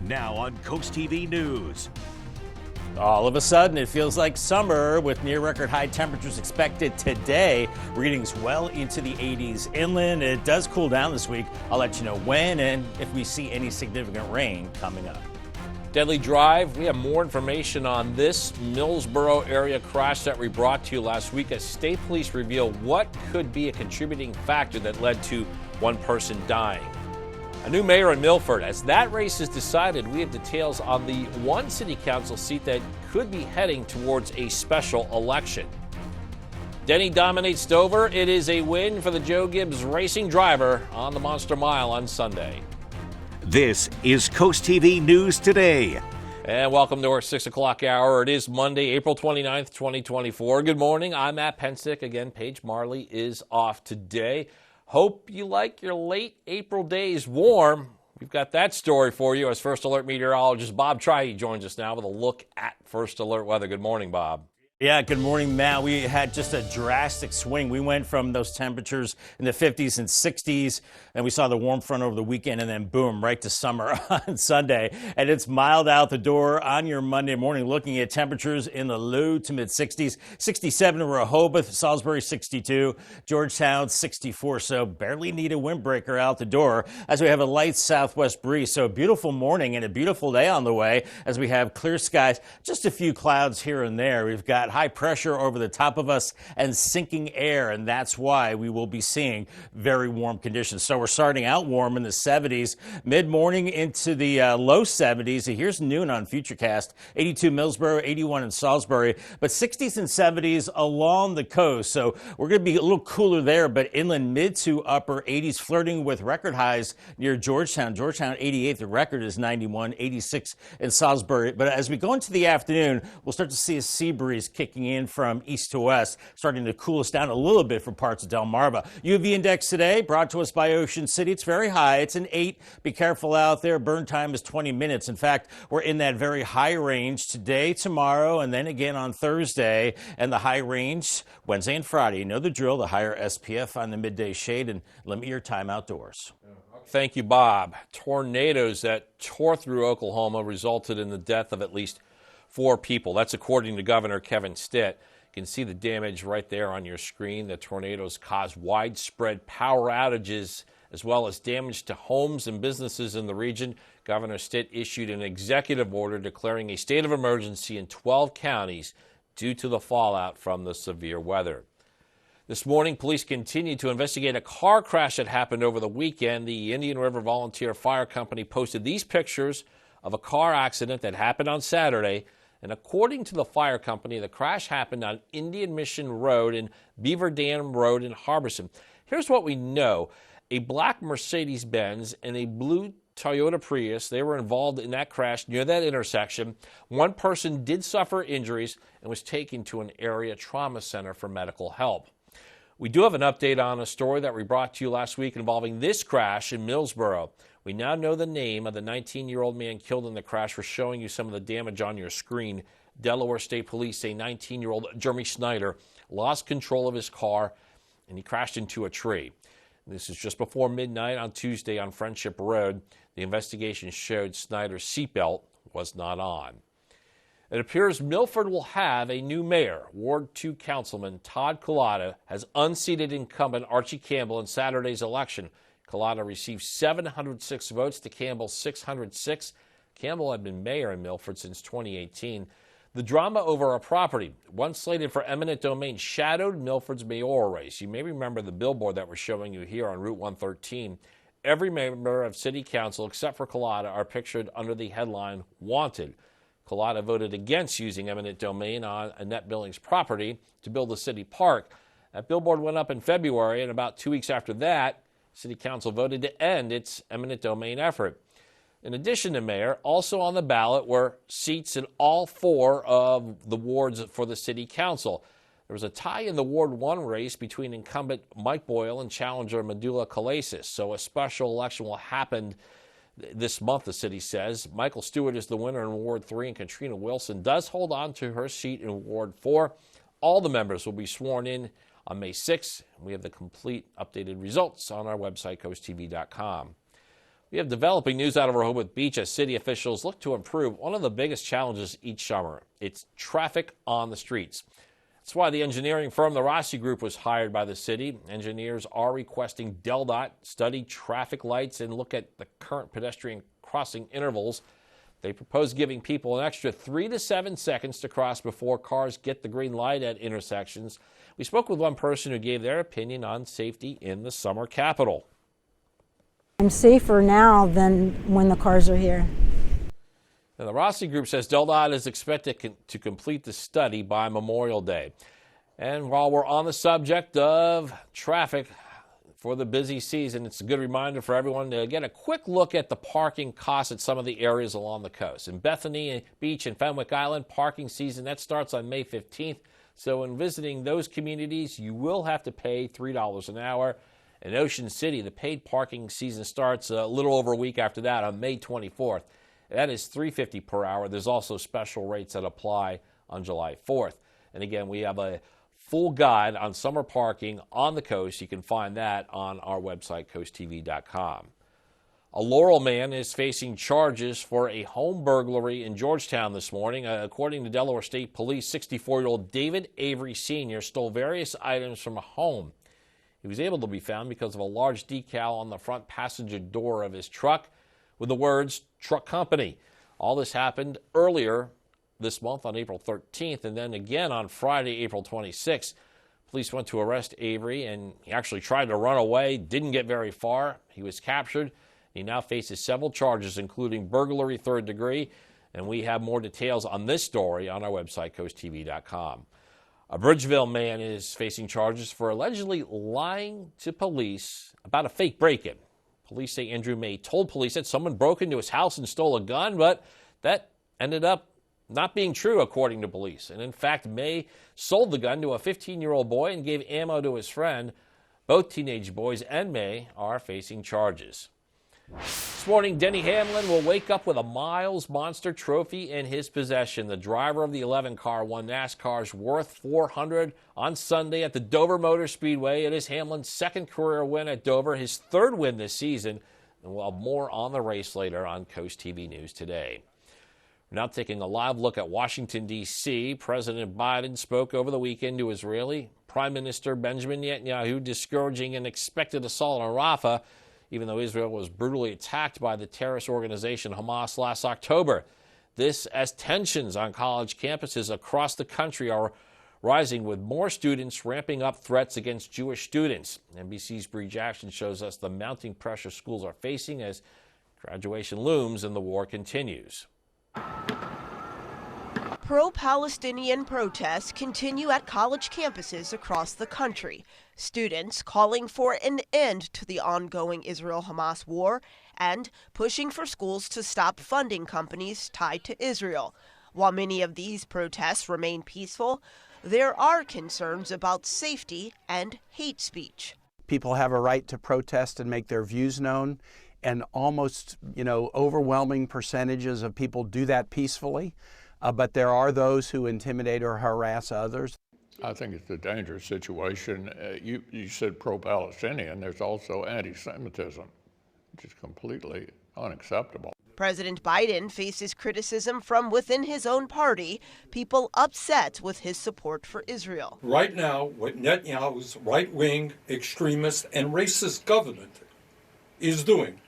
Now on CoastTV News. All of a sudden, it feels like summer with near record high temperatures expected today. Readings well into the 80s inland. It does cool down this week. I'll let you know when and if we see any significant rain coming up. Deadly Drive, we have more information on this Millsboro area crash that we brought to you last week as state police reveal what could be a contributing factor that led to one person dying. A new mayor in Milford. As that race is decided, we have details on the one city council seat that could be heading towards a special election. Denny dominates Dover. It is a win for the Joe Gibbs racing driver on the Monster Mile on Sunday. This is CoastTV News Today. And welcome to our 6 o'clock hour. It is Monday, April 29th, 2024. Good morning. I'm Matt Pensick. Again, Paige Marley is off today. Hope you like your late April days warm. We've got that story for you as First Alert meteorologist Bob Trihe joins us now with a look at First Alert weather. Good morning, Bob. Yeah, good morning, Matt. We had just a drastic swing. We went from those temperatures in the 50s and 60s, and we saw the warm front over the weekend, and then boom, right to summer on Sunday. And it's mild out the door on your Monday morning, looking at temperatures in the low to mid 60s. 67 in Rehoboth, Salisbury 62, Georgetown 64. So barely need a windbreaker out the door as we have a light southwest breeze. So a beautiful morning and a beautiful day on the way as we have clear skies, just a few clouds here and there. We've got high pressure over the top of us and sinking air, and that's why we will be seeing very warm conditions. So we're starting out warm in the 70s, mid-morning into the low 70s. Here's noon on Futurecast, 82 Millsboro, 81 in Salisbury, but 60s and 70s along the coast. So we're going to be a little cooler there, but inland mid to upper 80s, flirting with record highs near Georgetown. Georgetown 88, the record is 91, 86 in Salisbury. But as we go into the afternoon, we'll start to see a sea breeze kicking in from east to west, starting to cool us down a little bit for parts of Delmarva. UV index today brought to us by Ocean City. It's very high. It's an 8. Be careful out there. Burn time is 20 minutes. In fact, we're in that very high range today, tomorrow, and then again on Thursday. And the high range Wednesday and Friday. You know the drill, the higher SPF on the midday shade, and limit your time outdoors. Thank you, Bob. Tornadoes that tore through Oklahoma resulted in the death of at least 4 people. That's according to Governor Kevin Stitt. You can see the damage right there on your screen. The tornadoes caused widespread power outages as well as damage to homes and businesses in the region. Governor Stitt issued an executive order declaring a state of emergency in 12 counties due to the fallout from the severe weather. This morning, police continue to investigate a car crash that happened over the weekend. The Indian River Volunteer Fire Company posted these pictures of a car accident that happened on Saturday. And according to the fire company, the crash happened on Indian Mission Road and Beaver Dam Road in Harbison. Here's what we know. A black Mercedes-Benz and a blue Toyota Prius, they were involved in that crash near that intersection. One person did suffer injuries and was taken to an area trauma center for medical help. We do have an update on a story that we brought to you last week involving this crash in Millsboro. We now know the name of the 19-year-old man killed in the crash. We're showing you some of the damage on your screen. Delaware State Police say 19-year-old Jeremy Snyder lost control of his car and he crashed into a tree. This is just before midnight on Tuesday on Friendship Road. The investigation showed Snyder's seatbelt was not on. It appears Milford will have a new mayor. Ward 2 Councilman Todd Culotta has unseated incumbent Archie Campbell in Saturday's election. Culotta received 706 votes to Campbell's 606. Campbell had been mayor in Milford since 2018. The drama over a property, once slated for eminent domain, shadowed Milford's mayoral race. You may remember the billboard that we're showing you here on Route 113. Every member of City Council, except for Culotta, are pictured under the headline, Wanted. Culotta voted against using eminent domain on Annette Billings' property to build a city park. That billboard went up in February, and about 2 weeks after that, City Council voted to end its eminent domain effort. In addition to mayor, also on the ballot were seats in all 4 of the wards for the City Council. There was a tie in the Ward 1 race between incumbent Mike Boyle and challenger Medulla Kalasis, so a special election will happen this month, the city says. Michael Stewart is the winner in Ward 3, and Katrina Wilson does hold on to her seat in Ward 4. All the members will be sworn in on May 6th. We have the complete updated results on our website, coasttv.com. We have developing news out of Rehoboth Beach as city officials look to improve one of the biggest challenges each summer. It's traffic on the streets. That's why the engineering firm, the Rossi Group, was hired by the city. Engineers are requesting DelDOT study traffic lights and look at the current pedestrian crossing intervals. They propose giving people an extra 3 to 7 seconds to cross before cars get the green light at intersections. We spoke with one person who gave their opinion on safety in the summer capital. I'm safer now than when the cars are here. Now, the Rossi Group says DelDOT is expected to complete the study by Memorial Day. And while we're on the subject of traffic for the busy season, it's a good reminder for everyone to get a quick look at the parking costs at some of the areas along the coast. In Bethany Beach and Fenwick Island, parking season, that starts on May 15th. So when visiting those communities, you will have to pay $3 an hour. In Ocean City, the paid parking season starts a little over a week after that on May 24th. That is $3.50 per hour. There's also special rates that apply on July 4th. And again, we have a full guide on summer parking on the coast. You can find that on our website, CoastTV.com. A Laurel man is facing charges for a home burglary in Georgetown this morning. According to Delaware State Police, 64-year-old David Avery Sr. stole various items from a home. He was able to be found because of a large decal on the front passenger door of his truck with the words "Truck Company." All this happened earlier this month on April 13th, and then again on Friday, April 26th. Police went to arrest Avery, and he actually tried to run away, didn't get very far. He was captured. He now faces several charges, including burglary third degree, and we have more details on this story on our website, CoastTV.com. A Bridgeville man is facing charges for allegedly lying to police about a fake break-in. Police say Andrew May told police that someone broke into his house and stole a gun, but that ended up not being true, according to police. And in fact, May sold the gun to a 15-year-old boy and gave ammo to his friend. Both teenage boys and May are facing charges. This morning, Denny Hamlin will wake up with a Miles Monster trophy in his possession. The driver of the 11 car won NASCAR's Worth 400 on Sunday at the Dover Motor Speedway. It is Hamlin's second career win at Dover, his third win this season. And we'll have more on the race later on Coast TV News Today. We're now taking a live look at Washington, D.C. President Biden spoke over the weekend to Israeli Prime Minister Benjamin Netanyahu, discouraging an expected assault on Rafah, even though Israel was brutally attacked by the terrorist organization Hamas last October. This as tensions on college campuses across the country are rising, with more students ramping up threats against Jewish students. NBC's Bree Jackson shows us the mounting pressure schools are facing as graduation looms and the war continues. Pro-Palestinian protests continue at college campuses across the country. Students calling for an end to the ongoing Israel-Hamas war and pushing for schools to stop funding companies tied to Israel. While many of these protests remain peaceful, there are concerns about safety and hate speech. People have a right to protest and make their views known, and almost, overwhelming percentages of people do that peacefully. But there are those who intimidate or harass others. I think it's a dangerous situation. You said pro-Palestinian. There's also anti-Semitism, which is completely unacceptable. President Biden faces criticism from within his own party, people upset with his support for Israel. Right now, what Netanyahu's right-wing, extremist, and racist government is doing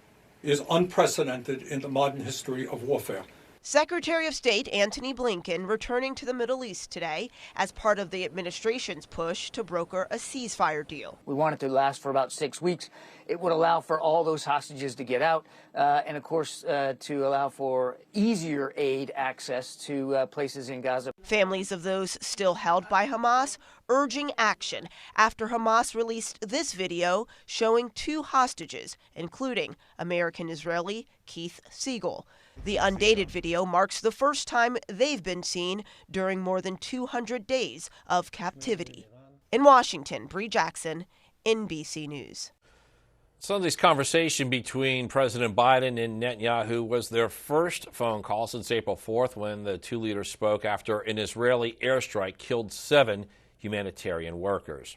is unprecedented in the modern history of warfare. Secretary of State Antony Blinken returning to the Middle East today as part of the administration's push to broker a ceasefire deal. We want it to last for about 6 weeks. It would allow for all those hostages to get out and, of course, to allow for easier aid access to places in Gaza. Families of those still held by Hamas urging action after Hamas released this video showing 2 hostages, including American-Israeli Keith Siegel. The undated video marks the first time they've been seen during more than 200 days of captivity. In Washington, Bree Jackson, NBC News. Sunday's conversation between President Biden and Netanyahu was their first phone call since April 4th, when the two leaders spoke after an Israeli airstrike killed 7 humanitarian workers.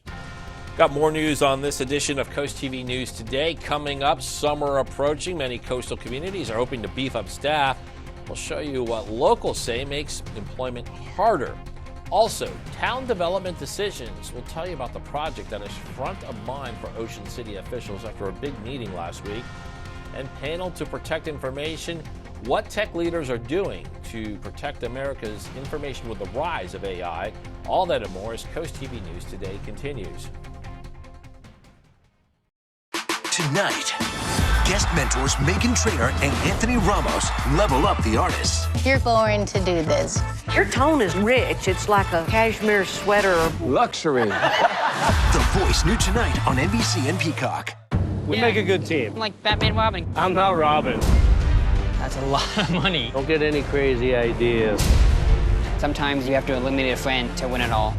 Got more news on this edition of Coast TV News Today. Coming up, summer approaching. Many coastal communities are hoping to beef up staff. We'll show you what locals say makes employment harder. Also, town development decisions. We'll tell you about the project that is front of mind for Ocean City officials after a big meeting last week. And panel to protect information. What tech leaders are doing to protect America's information with the rise of AI. All that and more as Coast TV News Today continues. Tonight, guest mentors Megan Trainor and Anthony Ramos level up the artists. You're going to do this. Your tone is rich. It's like a cashmere sweater. Luxury. The Voice, new tonight on NBC and Peacock. We make a good team. Like Batman Robin. I'm not Robin. That's a lot of money. Don't get any crazy ideas. Sometimes you have to eliminate a friend to win it all.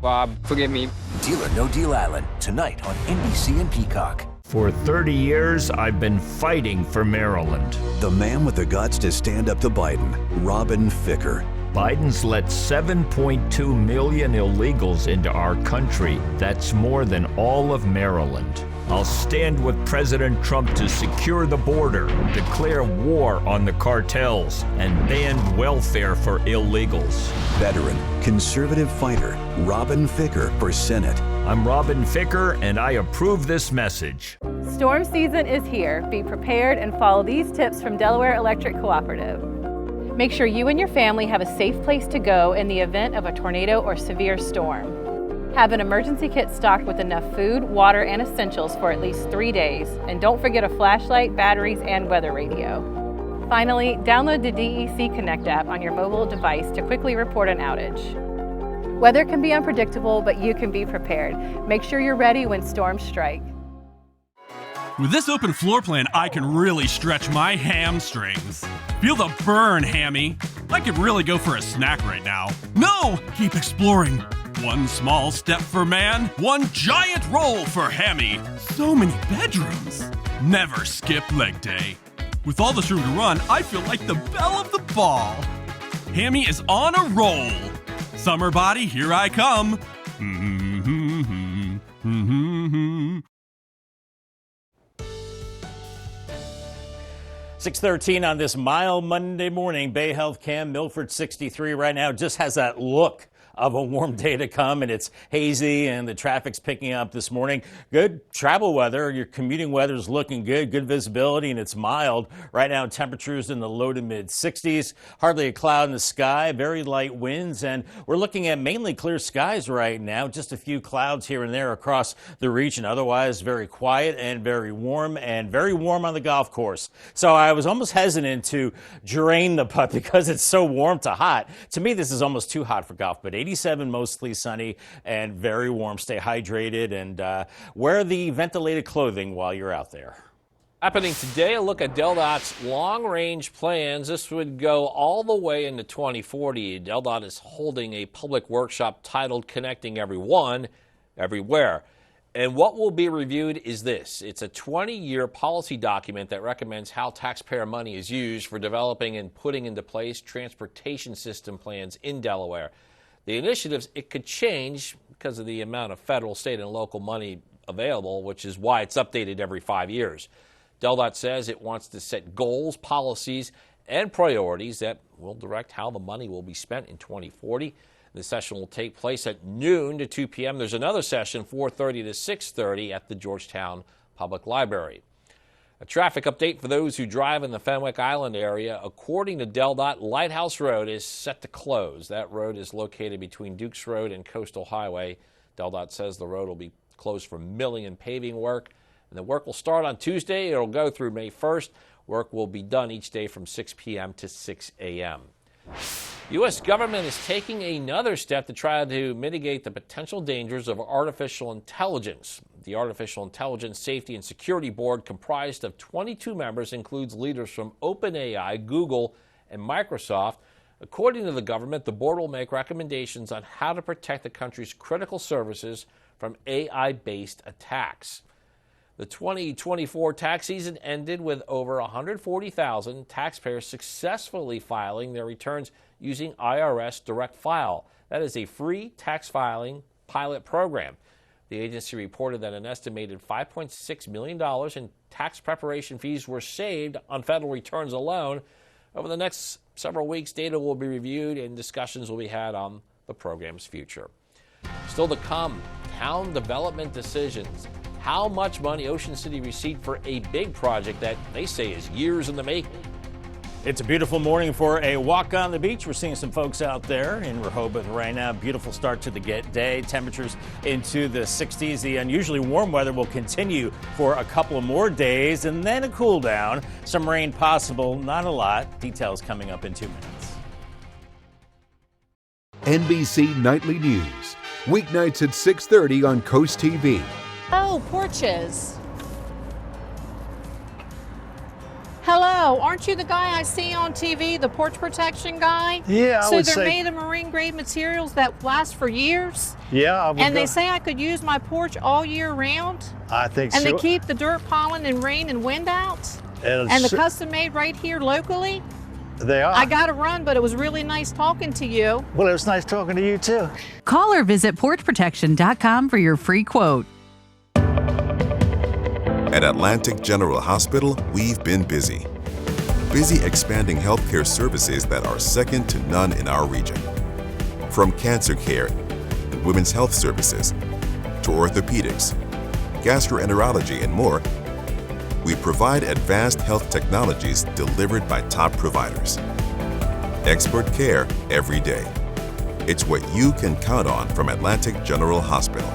Bob, forgive me. Deal or No Deal Island, tonight on NBC and Peacock. For 30 years, I've been fighting for Maryland. The man with the guts to stand up to Biden, Robin Ficker. Biden's let 7.2 million illegals into our country. That's more than all of Maryland. I'll stand with President Trump to secure the border, declare war on the cartels, and ban welfare for illegals. Veteran, conservative fighter, Robin Ficker for Senate. I'm Robin Ficker, and I approve this message. Storm season is here. Be prepared and follow these tips from Delaware Electric Cooperative. Make sure you and your family have a safe place to go in the event of a tornado or severe storm. Have an emergency kit stocked with enough food, water, and essentials for at least 3 days. And don't forget a flashlight, batteries, and weather radio. Finally, download the DEC Connect app on your mobile device to quickly report an outage. Weather can be unpredictable, but you can be prepared. Make sure you're ready when storms strike. With this open floor plan, I can really stretch my hamstrings. Feel the burn, Hammy. I could really go for a snack right now. No! Keep exploring. One small step for man, one giant roll for Hammy. So many bedrooms. Never skip leg day. With all this room to run, I feel like the belle of the ball. Hammy is on a roll. Summer body, here I come. 6:13 on this mild Monday morning. Bay Health Cam, Milford 63 right now, just has that look of a warm day to come, and it's hazy and the traffic's picking up this morning. Good travel weather. Your commuting weather is looking good. Good visibility, and it's mild. Right now, temperatures in the low to mid 60s. Hardly a cloud in the sky. Very light winds, and we're looking at mainly clear skies right now. Just a few clouds here and there across the region. Otherwise, very quiet and very warm on the golf course. So I was almost hesitant to drain the putt because it's so warm to hot. To me, this is almost too hot for golf, but 87, mostly sunny and very warm. Stay hydrated and wear the ventilated clothing while you're out there. Happening today, a look at DelDOT's long-range plans. This would go all the way into 2040. DelDOT is holding a public workshop titled Connecting Everyone, Everywhere. And what will be reviewed is this. It's a 20-year policy document that recommends how taxpayer money is used for developing and putting into place transportation system plans in Delaware. The initiatives, it could change because of the amount of federal, state, and local money available, which is why it's updated every 5 years. DelDOT says it wants to set goals, policies, and priorities that will direct how the money will be spent in 2040. The session will take place at noon to 2 p.m. There's another session, 4:30 to 6:30 at the Georgetown Public Library. A traffic update for those who drive in the Fenwick Island area. According to DelDOT, Lighthouse Road is set to close. That road is located between Dukes Road and Coastal Highway. DelDOT says the road will be closed for milling and paving work. And the work will start on Tuesday. It'll go through May 1st. Work will be done each day from 6 p.m. to 6 a.m. U.S. government is taking another step to try to mitigate the potential dangers of artificial intelligence. The Artificial Intelligence Safety and Security Board, comprised of 22 members, includes leaders from OpenAI, Google, and Microsoft. According to the government, the board will make recommendations on how to protect the country's critical services from AI-based attacks. The 2024 tax season ended with over 140,000 taxpayers successfully filing their returns using IRS Direct File. That is a free tax filing pilot program. The agency reported that an estimated $5.6 million in tax preparation fees were saved on federal returns alone. Over the next several weeks, data will be reviewed and discussions will be had on the program's future. Still to come, town development decisions. How much money Ocean City received for a big project that they say is years in the making. It's a beautiful morning for a walk on the beach. We're seeing some folks out there in Rehoboth right now. Beautiful start to the day. Temperatures into the 60s. The unusually warm weather will continue for a couple of more days and then a cool down. Some rain possible, not a lot. Details coming up in 2 minutes. NBC Nightly News, weeknights at 6:30 on Coast TV. Oh, porches. Hello, aren't you the guy I see on TV, the porch protection guy? Yeah, I would say. So they're made of marine grade materials that last for years? Yeah, I would. And they say I could use my porch all year round? I think so. And they keep the dirt, pollen, and rain and wind out? And the custom made right here locally? They are. I got to run, but it was really nice talking to you. Well, it was nice talking to you too. Call or visit porchprotection.com for your free quote. At Atlantic General Hospital, we've been busy. Busy expanding healthcare services that are second to none in our region. From cancer care and women's health services to orthopedics, gastroenterology, and more, we provide advanced health technologies delivered by top providers. Expert care every day. It's what you can count on from Atlantic General Hospital.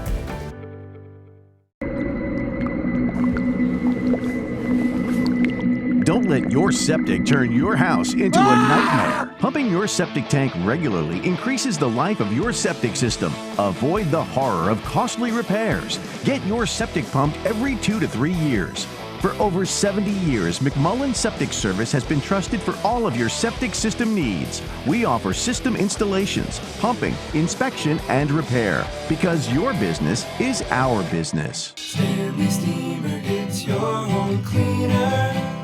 Don't let your septic turn your house into a nightmare. Pumping your septic tank regularly increases the life of your septic system. Avoid the horror of costly repairs. Get your septic pumped every 2 to 3 years. For over 70 years, McMullen Septic Service has been trusted for all of your septic system needs. We offer system installations, pumping, inspection, and repair. Because your business is our business. Stanley Steamer gets your home cleaner.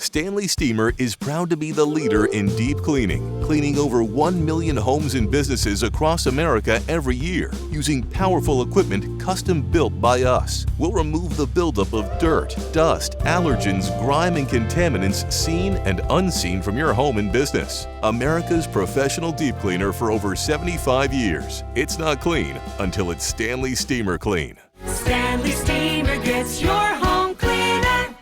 Stanley Steamer is proud to be the leader in deep cleaning, cleaning over 1 million homes and businesses across America every year, using powerful equipment custom built by us. We'll remove the buildup of dirt, dust, allergens, grime, and contaminants seen and unseen from your home and business. America's professional deep cleaner for over 75 years. It's not clean until it's Stanley Steamer Clean. Stanley Steamer gets your home cleaner.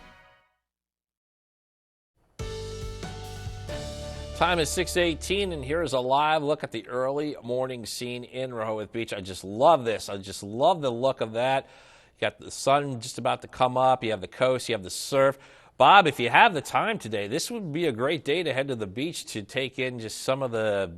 Time is 6:18, and here's a live look at the early morning scene in Rehoboth Beach. I just love this. I just love the look of that. You got the sun just about to come up. You have the coast. You have the surf. Bob, if you have the time today, this would be a great day to head to the beach to take in just some of the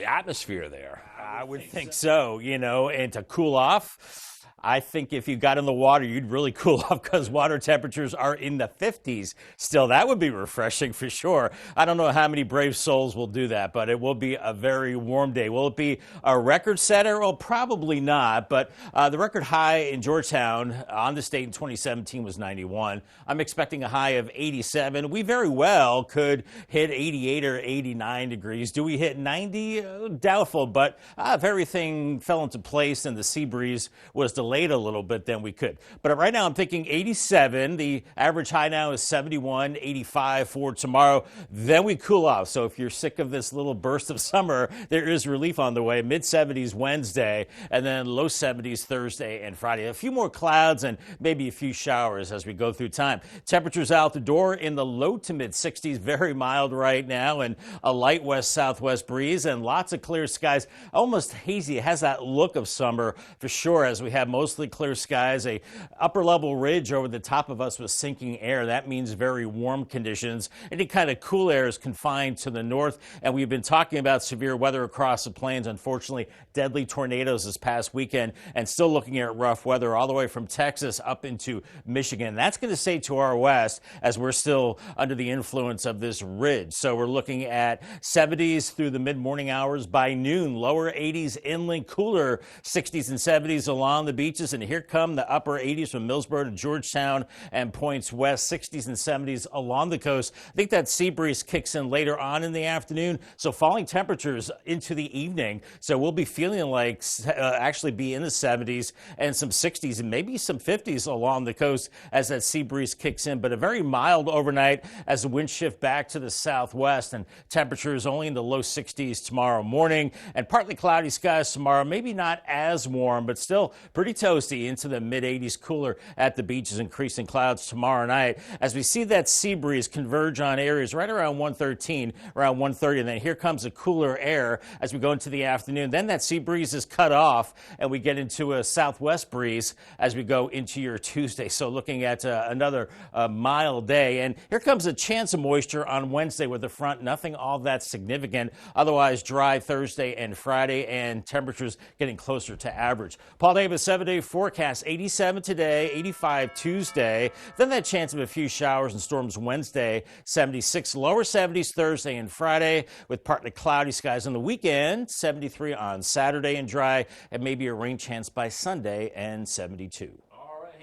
atmosphere there. I would think so, and to cool off. I think if you got in the water, you'd really cool off because water temperatures are in the 50s still. That would be refreshing for sure. I don't know how many brave souls will do that, but it will be a very warm day. Will it be a record setter? Well, probably not, but the record high in Georgetown on the state in 2017 was 91. I'm expecting a high of 87. We very well could hit 88 or 89 degrees. Do we hit 90? Doubtful, but if everything fell into place and the sea breeze was delayed a little bit, then we could. But right now I'm thinking 87. The average high now is 71, 85 for tomorrow. Then we cool off. So if you're sick of this little burst of summer, there is relief on the way. Mid-70s Wednesday, and then low 70s Thursday and Friday. A few more clouds and maybe a few showers as we go through time. Temperatures out the door in the low to mid-60s. Very mild right now, and a light west-southwest breeze and lots of clear skies. Almost hazy. It has that look of summer for sure as we have mostly clear skies. A upper level ridge over the top of us with sinking air. That means very warm conditions. Any kind of cool air is confined to the north, and we've been talking about severe weather across the plains. Unfortunately, deadly tornadoes this past weekend, and still looking at rough weather all the way from Texas up into Michigan. That's going to stay to our west as we're still under the influence of this ridge. So we're looking at 70s through the mid-morning hours. By noon, lower 80s inland, cooler 60s and 70s along the beach. beaches, and here come the upper 80s from Milford to Georgetown and points west, 60s and 70s along the coast. I think that sea breeze kicks in later on in the afternoon, so falling temperatures into the evening. So we'll be feeling like actually be in the 70s and some 60s and maybe some 50s along the coast as that sea breeze kicks in, but a very mild overnight as the winds shift back to the southwest, and temperatures only in the low 60s tomorrow morning, and partly cloudy skies tomorrow. Maybe not as warm, but still pretty toasty into the mid-80s, cooler at the beaches, increasing clouds tomorrow night as we see that sea breeze converge on areas right around 113, around 130, and then here comes a cooler air as we go into the afternoon. Then that sea breeze is cut off and we get into a southwest breeze as we go into your Tuesday. So looking at another mild day, and here comes a chance of moisture on Wednesday with the front, nothing all that significant. Otherwise dry Thursday and Friday, and temperatures getting closer to average. Paul Davis 7-day forecast, 87 today, 85 Tuesday. Then that chance of a few showers and storms Wednesday, 76, lower 70s Thursday and Friday with partly cloudy skies on the weekend, 73 on Saturday and dry, and maybe a rain chance by Sunday, and 72.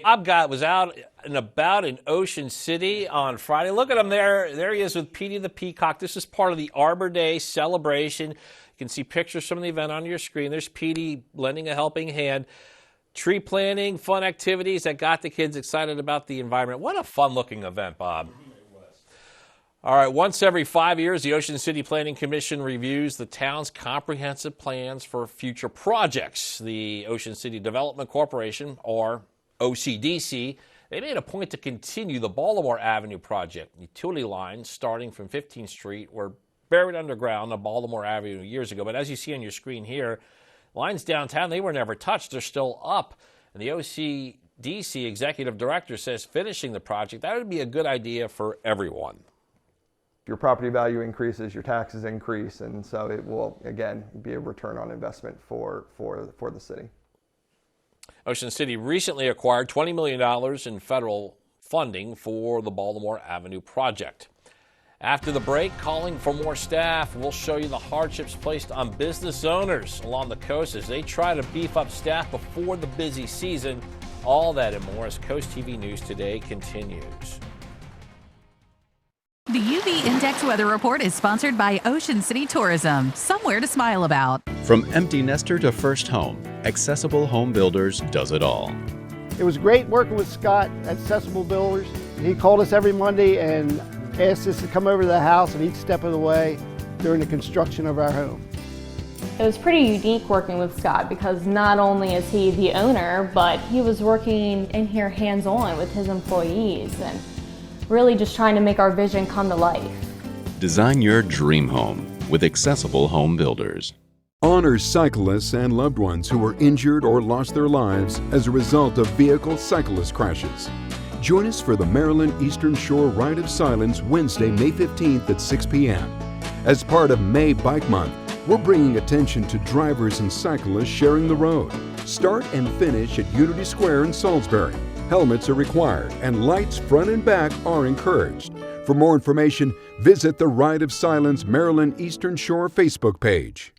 Bob was out and about in Ocean City on Friday. Look at him there. There he is with Petey the Peacock. This is part of the Arbor Day celebration. You can see pictures from the event on your screen. There's Petey lending a helping hand. Tree planting, fun activities that got the kids excited about the environment. What a fun-looking event, Bob. All right, once every 5 years, the Ocean City Planning Commission reviews the town's comprehensive plans for future projects. The Ocean City Development Corporation, or OCDC, they made a point to continue the Baltimore Avenue project. Utility lines starting from 15th Street were buried underground on Baltimore Avenue years ago. But as you see on your screen here, lines downtown, they were never touched. They're still up. And the OCDC executive director says finishing the project, that would be a good idea for everyone. Your property value increases, your taxes increase, and so it will, again, be a return on investment for the city. Ocean City recently acquired $20 million in federal funding for the Baltimore Avenue project. After the break, calling for more staff, we'll show you the hardships placed on business owners along the coast as they try to beef up staff before the busy season. All that and more as CoastTV News Today continues. The UV Index Weather Report is sponsored by Ocean City Tourism. Somewhere to smile about. From empty nester to first home, Accessible Home Builders does it all. It was great working with Scott at Accessible Builders. He called us every Monday and asked us to come over to the house at each step of the way during the construction of our home. It was pretty unique working with Scott because not only is he the owner, but he was working in here hands-on with his employees and really just trying to make our vision come to life. Design your dream home with Accessible Home Builders. Honor cyclists and loved ones who were injured or lost their lives as a result of vehicle cyclist crashes. Join us for the Maryland Eastern Shore Ride of Silence Wednesday, May 15th at 6 p.m. As part of May Bike Month, we're bringing attention to drivers and cyclists sharing the road. Start and finish at Unity Square in Salisbury. Helmets are required and lights front and back are encouraged. For more information, visit the Ride of Silence Maryland Eastern Shore Facebook page.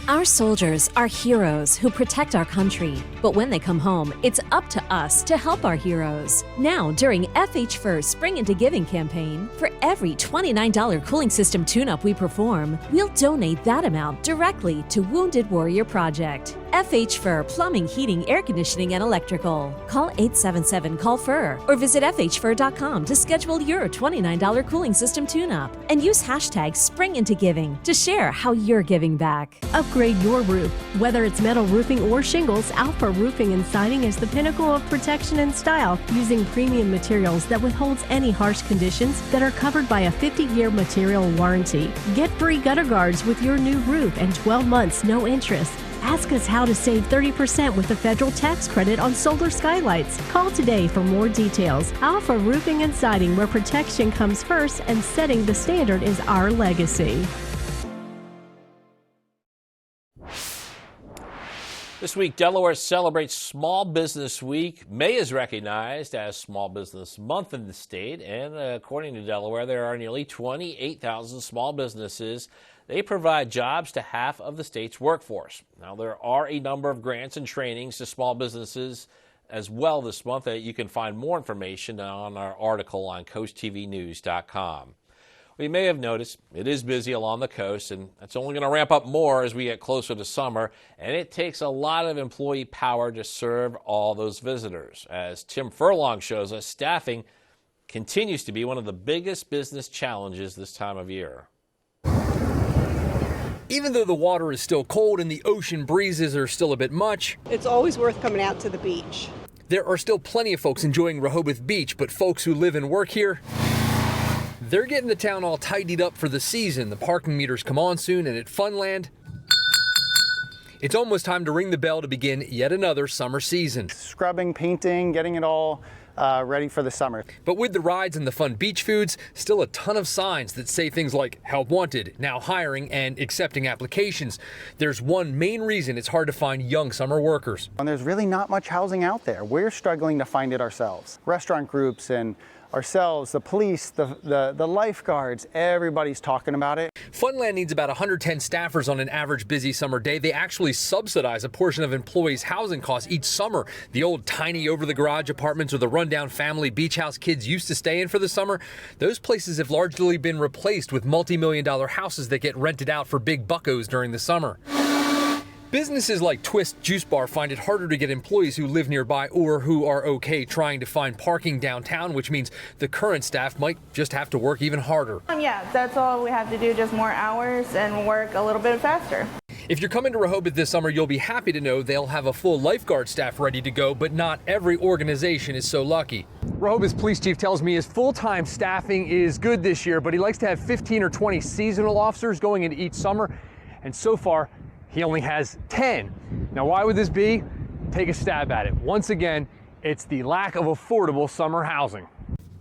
Our soldiers are heroes who protect our country. But when they come home, it's up to us to help our heroes. Now, during FH Fur's Spring Into Giving campaign, for every $29 cooling system tune-up we perform, we'll donate that amount directly to Wounded Warrior Project. FH Fur Plumbing, Heating, Air Conditioning, and Electrical. Call 877-CALL-FUR or visit FHFur.com to schedule your $29 cooling system tune-up. And use hashtag SpringIntoGiving to share how you're giving back. Upgrade your roof. Whether it's metal roofing or shingles, Alpha Roofing and Siding is the pinnacle of protection and style, using premium materials that withholds any harsh conditions that are covered by a 50-year material warranty. Get free gutter guards with your new roof and 12 months no interest. Ask us how to save 30% with a federal tax credit on solar skylights. Call today for more details. Alpha Roofing and Siding, where protection comes first and setting the standard is our legacy. This week, Delaware celebrates Small Business Week. May is recognized as Small Business Month in the state, and according to Delaware, there are nearly 28,000 small businesses. They provide jobs to half of the state's workforce. Now, there are a number of grants and trainings to small businesses as well this month. You can find more information on our article on CoastTVnews.com. We may have noticed it is busy along the coast, and that's only going to ramp up more as we get closer to summer, and it takes a lot of employee power to serve all those visitors. As Tim Furlong shows us, staffing continues to be one of the biggest business challenges this time of year. Even though the water is still cold and the ocean breezes are still a bit much, it's always worth coming out to the beach. There are still plenty of folks enjoying Rehoboth Beach, but folks who live and work here, they're getting the town all tidied up for the season. The parking meters come on soon, and at Funland, it's almost time to ring the bell to begin yet another summer season. Scrubbing, painting, getting it all ready for the summer. But with the rides and the fun beach foods, still a ton of signs that say things like help wanted, now hiring, and accepting applications. There's one main reason it's hard to find young summer workers. And there's really not much housing out there. We're struggling to find it ourselves. Restaurant groups and ourselves, the police, the lifeguards, everybody's talking about it. Funland needs about 110 staffers on an average busy summer day. They actually subsidize a portion of employees' housing costs each summer. The old tiny over-the-garage apartments or the rundown family beach house kids used to stay in for the summer, those places have largely been replaced with multi-million-dollar houses that get rented out for big buckos during the summer. Businesses like Twist Juice Bar find it harder to get employees who live nearby or who are okay trying to find parking downtown, which means the current staff might just have to work even harder. Yeah, that's all we have to do, just more hours and work a little bit faster. If you're coming to Rehoboth this summer, you'll be happy to know they'll have a full lifeguard staff ready to go, but not every organization is so lucky. Rehoboth's police chief tells me his full-time staffing is good this year, but he likes to have 15 or 20 seasonal officers going into each summer, and so far, he only has 10. Now, why would this be? Take a stab at it. Once again, it's the lack of affordable summer housing.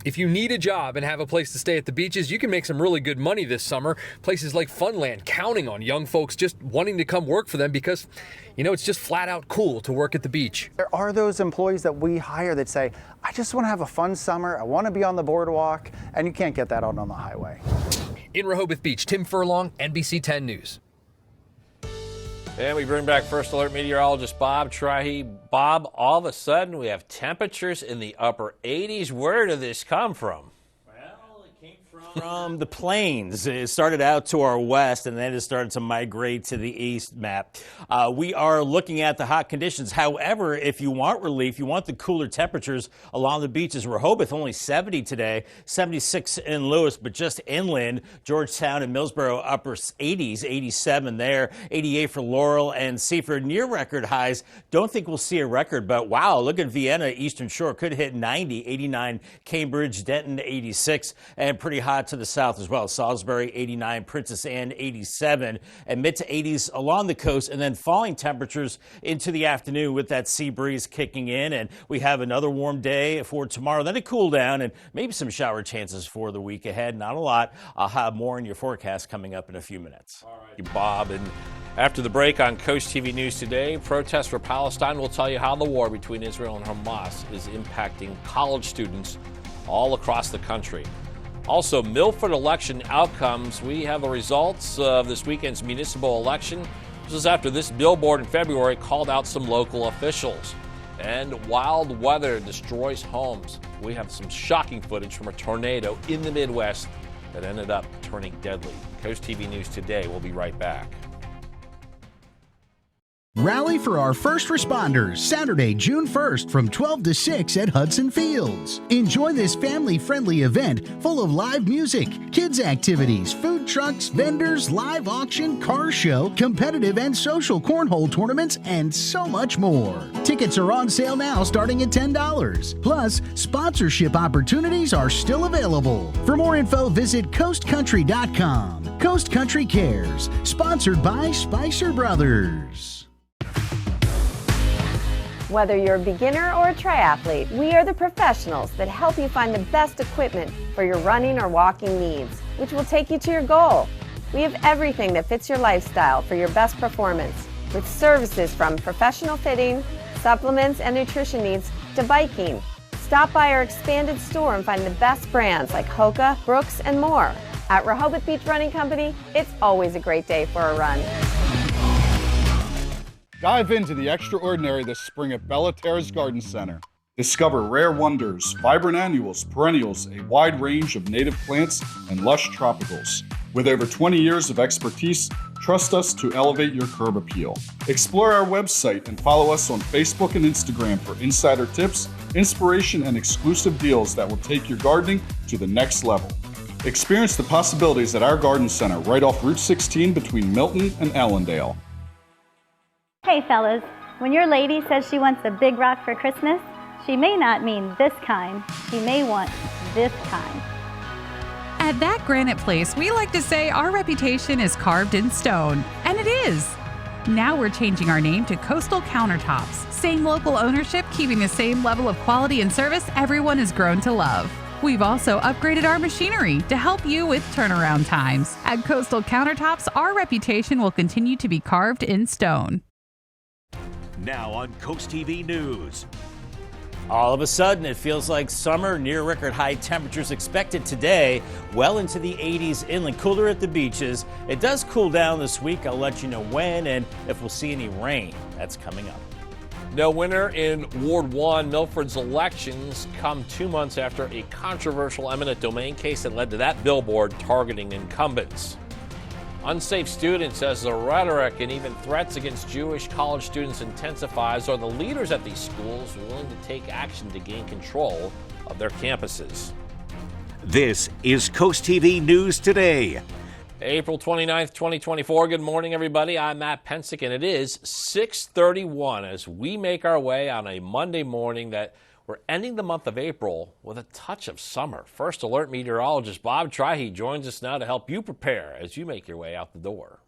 If you need a job and have a place to stay at the beaches, you can make some really good money this summer. Places like Funland counting on young folks just wanting to come work for them because, you know, it's just flat out cool to work at the beach. There are those employees that we hire that say, I just want to have a fun summer, I want to be on the boardwalk, and you can't get that out on the highway. In Rehoboth Beach, Tim Furlong, NBC 10 News. And we bring back First Alert meteorologist Bob Trahy. Bob, all of a sudden we have temperatures in the upper 80s. Where did this come from? From the plains. It started out to our west, and then it started to migrate to the east, Matt. We are looking at the hot conditions. However, if you want relief, you want the cooler temperatures along the beaches. Rehoboth, only 70 today, 76 in Lewis, but just inland. Georgetown and Millsboro, upper 80s, 87 there, 88 for Laurel and Seaford. Near record highs. Don't think we'll see a record, but wow, look at Vienna, Eastern Shore, could hit 90, 89 Cambridge, Denton, 86, and pretty hot to the south as well. Salisbury 89, Princess Anne 87, and mid to 80s along the coast, and then falling temperatures into the afternoon with that sea breeze kicking in. And we have another warm day for tomorrow, then a cool down and maybe some shower chances for the week ahead. Not a lot. I'll have more in your forecast coming up in a few minutes. All right, Bob. And after the break on Coast TV News today, protests for Palestine will tell you how the war between Israel and Hamas is impacting college students all across the country. Also, Milford election outcomes. We have the results of this weekend's municipal election. This is after this billboard in February called out some local officials. And wild weather destroys homes. We have some shocking footage from a tornado in the Midwest that ended up turning deadly. Coast TV News Today. We'll be right back. Rally for our first responders, Saturday, June 1st from 12 to 6 at Hudson Fields. Enjoy this family-friendly event full of live music, kids activities, food trucks, vendors, live auction, car show, competitive and social cornhole tournaments, and so much more. Tickets are on sale now starting at $10. Plus, sponsorship opportunities are still available. For more info, visit coastcountry.com. Coast Country Cares, sponsored by Spicer Brothers. Whether you're a beginner or a triathlete, we are the professionals that help you find the best equipment for your running or walking needs, which will take you to your goal. We have everything that fits your lifestyle for your best performance. with services from professional fitting, supplements and nutrition needs to biking. Stop by our expanded store and find the best brands like Hoka, Brooks, and more. At Rehoboth Beach Running Company, it's always a great day for a run. Dive into the extraordinary this spring at Bella Terrace Garden Center. Discover rare wonders, vibrant annuals, perennials, a wide range of native plants, and lush tropicals. With over 20 years of expertise, trust us to elevate your curb appeal. Explore our website and follow us on Facebook and Instagram for insider tips, inspiration, and exclusive deals that will take your gardening to the next level. Experience the possibilities at our garden center right off Route 16 between Milton and Allendale. Hey fellas, when your lady says she wants a big rock for Christmas, she may not mean this kind, she may want this kind. At That Granite Place, we like to say our reputation is carved in stone, and it is. Now we're changing our name to Coastal Countertops. Same local ownership, keeping the same level of quality and service everyone has grown to love. We've also upgraded our machinery to help you with turnaround times. At Coastal Countertops, our reputation will continue to be carved in stone. Now on CoastTV News. All of a sudden, it feels like summer. Near record high temperatures expected today, well into the 80s inland, cooler at the beaches. It does cool down this week. I'll let you know when and if we'll see any rain. That's coming up. No winner in Ward 1. Milford's elections come 2 months after a controversial eminent domain case that led to that billboard targeting incumbents. Unsafe students as the rhetoric and even threats against Jewish college students intensifies. Are the leaders at these schools willing to take action to gain control of their campuses? This is CoastTV News Today. April 29th, 2024. Good morning, everybody. I'm Matt Pensick, and it is 6:31 as we make our way on a Monday morning that we're ending the month of April with a touch of summer. First Alert meteorologist Bob Trihey joins us now to help you prepare as you make your way out the door.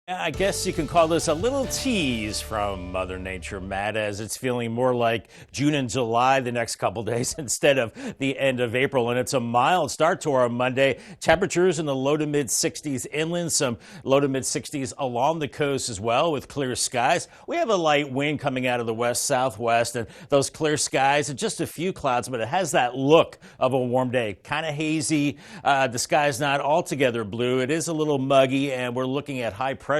I guess you can call this a little tease from Mother Nature, Matt, as it's feeling more like June and July the next couple days instead of the end of April. And it's a mild start to our Monday. Temperatures in the low to mid 60s inland, some low to mid 60s along the coast as well with clear skies. We have a light wind coming out of the west southwest, and those clear skies and just a few clouds, but it has that look of a warm day. Kind of hazy. The sky's not altogether blue. It is a little muggy, and we're looking at high pressure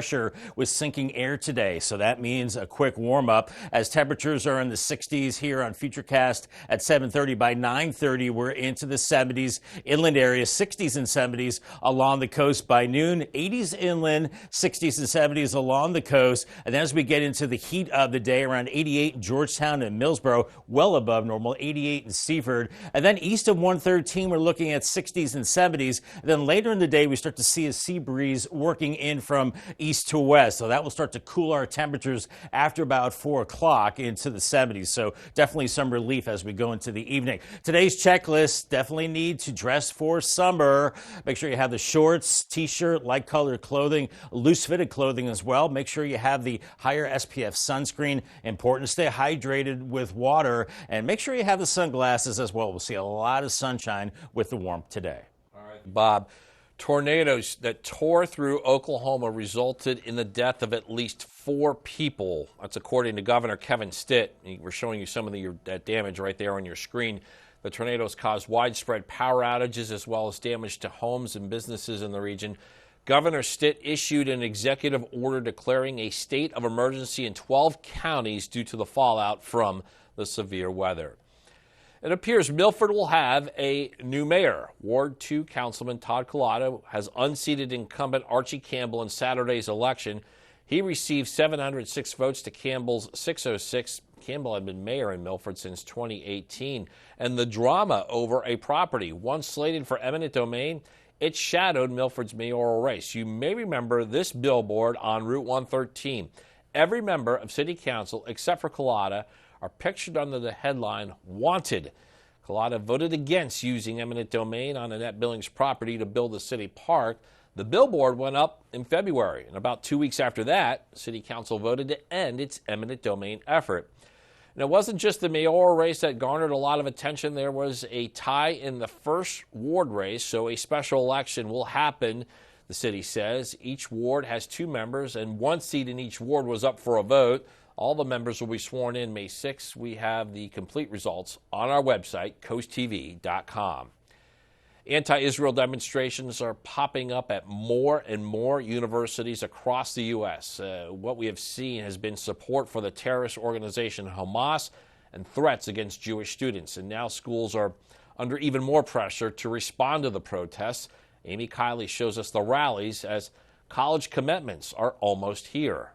with sinking air today. So that means a quick warm up as temperatures are in the 60s here on Futurecast at 7:30. By 9:30, we're into the 70s inland areas, 60s and 70s along the coast by noon, 80s inland, 60s and 70s along the coast. And then as we get into the heat of the day, around 88 in Georgetown and Millsboro, well above normal, 88 in Seaford. And then east of 113, we're looking at 60s and 70s. And then later in the day, we start to see a sea breeze working in from east to west. So that will start to cool our temperatures after about 4 o'clock into the 70s. So definitely some relief as we go into the evening. Today's checklist, definitely need to dress for summer. Make sure you have the shorts, t-shirt, light colored clothing, loose fitted clothing as well. Make sure you have the higher SPF sunscreen. Important to stay hydrated with water, and make sure you have the sunglasses as well. We'll see a lot of sunshine with the warmth today. All right, Bob. Tornadoes that tore through Oklahoma resulted in the death of at least 4 people. That's according to Governor Kevin Stitt. We're showing you some of that damage right there on your screen. The tornadoes caused widespread power outages as well as damage to homes and businesses in the region. Governor Stitt issued an executive order declaring a state of emergency in 12 counties due to the fallout from the severe weather. It appears Milford will have a new mayor. Ward 2 Councilman Todd Collada has unseated incumbent Archie Campbell in Saturday's election. He received 706 votes to Campbell's 606. Campbell had been mayor in Milford since 2018. And the drama over a property once slated for eminent domain, it shadowed Milford's mayoral race. You may remember this billboard on Route 113. Every member of City Council, except for Collada, are pictured under the headline, Wanted. Collada voted against using eminent domain on Annette Billings' property to build a city park. The billboard went up in February, and about 2 weeks after that, City Council voted to end its eminent domain effort. And it wasn't just the mayoral race that garnered a lot of attention. There was a tie in the first ward race, so a special election will happen The city says each ward has 2 members and 1 seat in each ward was up for a vote. All the members will be sworn in May 6th. We have the complete results on our website, CoastTV.com. Anti-Israel demonstrations are popping up at more and more universities across the U.S. What we have seen has been support for the terrorist organization Hamas and threats against Jewish students. And now schools are under even more pressure to respond to the protests. Amy Kiley shows us the rallies as college commitments are almost here.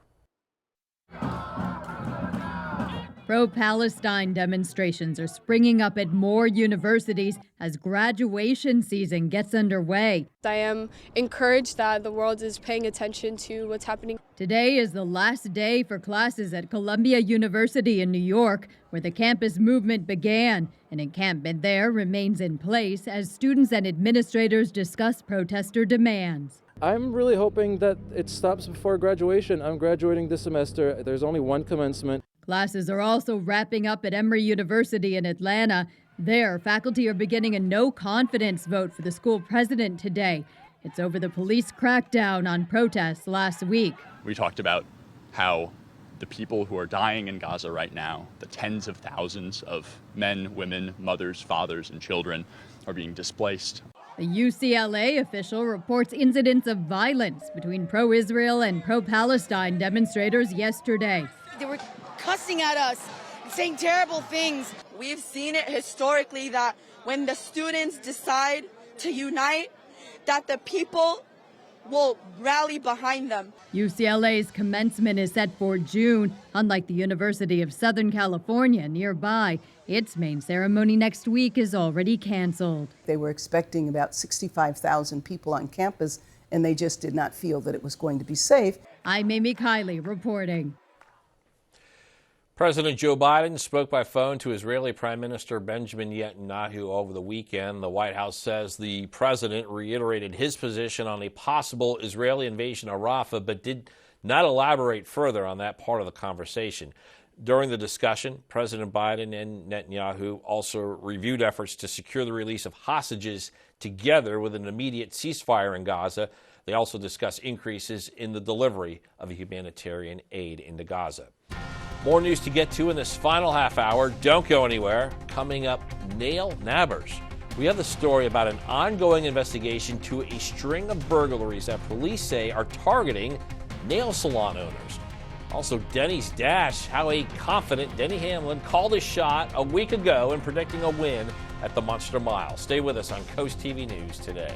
Pro-Palestine demonstrations are springing up at more universities as graduation season gets underway. I am encouraged that the world is paying attention to what's happening. Today is the last day for classes at Columbia University in New York, where the campus movement began. An encampment there remains in place as students and administrators discuss protester demands. I'm really hoping that it stops before graduation. I'm graduating this semester. There's only one commencement. Classes are also wrapping up at Emory University in Atlanta. There, faculty are beginning a no-confidence vote for the school president today. It's over the police crackdown on protests last week. We talked about how the people who are dying in Gaza right now, the tens of thousands of men, women, mothers, fathers, and children are being displaced. A UCLA official reports incidents of violence between pro-Israel and pro-Palestine demonstrators yesterday. They were cussing at us, saying terrible things. We've seen it historically that when the students decide to unite, that the people will rally behind them. UCLA's commencement is set for June. Unlike the University of Southern California nearby, its main ceremony next week is already canceled. They were expecting about 65,000 people on campus, and they just did not feel that it was going to be safe. I'm Amy Kiley reporting. President Joe Biden spoke by phone to Israeli Prime Minister Benjamin Netanyahu over the weekend. The White House says the president reiterated his position on a possible Israeli invasion of Rafah, but did not elaborate further on that part of the conversation. During the discussion, President Biden and Netanyahu also reviewed efforts to secure the release of hostages together with an immediate ceasefire in Gaza. They also discussed increases in the delivery of humanitarian aid into Gaza. More news to get to in this final half hour. Don't go anywhere. Coming up, nail nabbers. We have the story about an ongoing investigation to a string of burglaries that police say are targeting nail salon owners. Also, Denny's Dash, how a confident Denny Hamlin called his shot a week ago in predicting a win at the Monster Mile. Stay with us on Coast TV News today.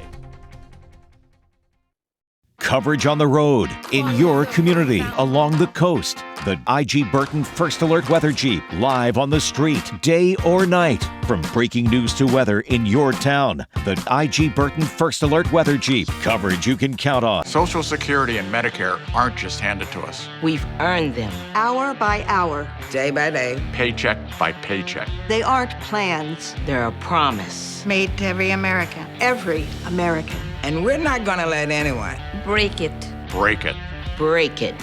Coverage on the road, in your community, along the coast. The IG Burton First Alert Weather Jeep, live on the street, day or night. From breaking news to weather in your town. The IG Burton First Alert Weather Jeep, coverage you can count on. Social Security and Medicare aren't just handed to us. We've earned them. Hour by hour. Day by day. Paycheck by paycheck. They aren't plans. They're a promise. Made to every American. Every American. And we're not going to let anyone break it. Break it. Break it.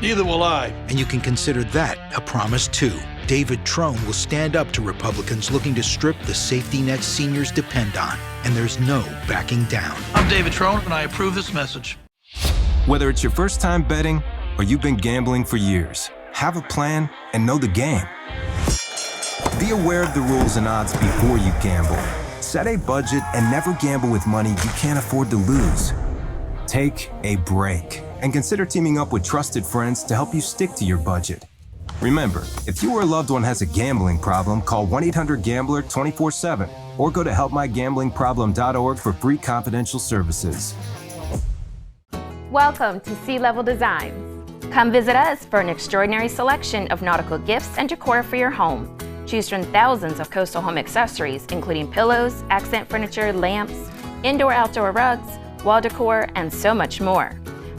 Neither will I. And you can consider that a promise too. David Trone will stand up to Republicans looking to strip the safety net seniors depend on. And there's no backing down. I'm David Trone, and I approve this message. Whether it's your first time betting or you've been gambling for years, have a plan and know the game. Be aware of the rules and odds before you gamble. Set a budget and never gamble with money you can't afford to lose. Take a break and consider teaming up with trusted friends to help you stick to your budget. Remember, if you or a loved one has a gambling problem, call 1-800-GAMBLER 24/7 or go to helpmygamblingproblem.org for free confidential services. Welcome to Sea Level Designs. Come visit us for an extraordinary selection of nautical gifts and decor for your home. Choose from thousands of coastal home accessories, including pillows, accent furniture, lamps, indoor-outdoor rugs, wall decor, and so much more.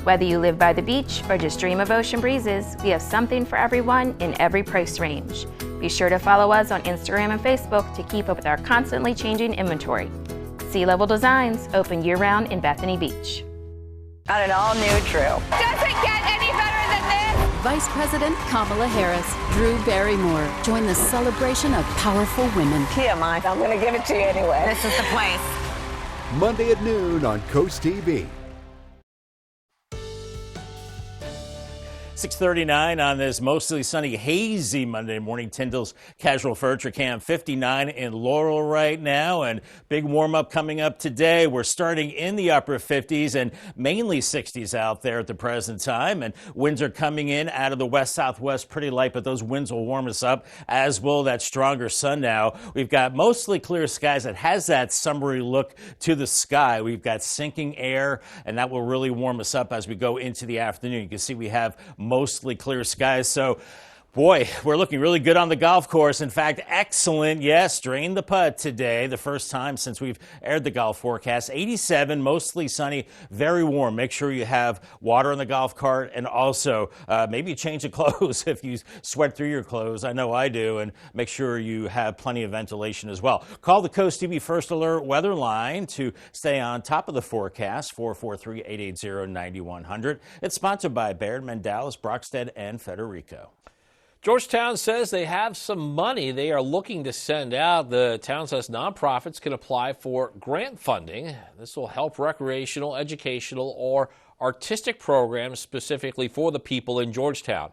Whether you live by the beach or just dream of ocean breezes, we have something for everyone in every price range. Be sure to follow us on Instagram and Facebook to keep up with our constantly changing inventory. Sea Level Designs, open year-round in Bethany Beach. On an all-new True. Doesn't get any better than this! Vice President Kamala Harris, Drew Barrymore, join the celebration of powerful women. TMI, I'm going to give it to you anyway. This is the place. Monday at noon on Coast TV. 6:39 on this mostly sunny, hazy Monday morning. Tyndall's Casual Furniture Camp, 59 in Laurel right now, and big warm-up coming up today. We're starting in the upper 50s and mainly 60s out there at the present time, and winds are coming in out of the west-southwest pretty light, but those winds will warm us up, as will that stronger sun now. We've got mostly clear skies that has that summery look to the sky. We've got sinking air, and that will really warm us up as we go into the afternoon. You can see we have mostly clear skies. So, boy, we're looking really good on the golf course. In fact, excellent. Yes, drained the putt today. The first time since we've aired the golf forecast. 87, mostly sunny, very warm. Make sure you have water in the golf cart, and also maybe change of clothes if you sweat through your clothes. I know I do. And make sure you have plenty of ventilation as well. Call the CoastTV First Alert weather line to stay on top of the forecast, 443-880-9100. It's sponsored by Baird, Mendalis, Brockstead, and Federico. Georgetown says they have some money they are looking to send out. The town says nonprofits can apply for grant funding. This will help recreational, educational, or artistic programs specifically for the people in Georgetown.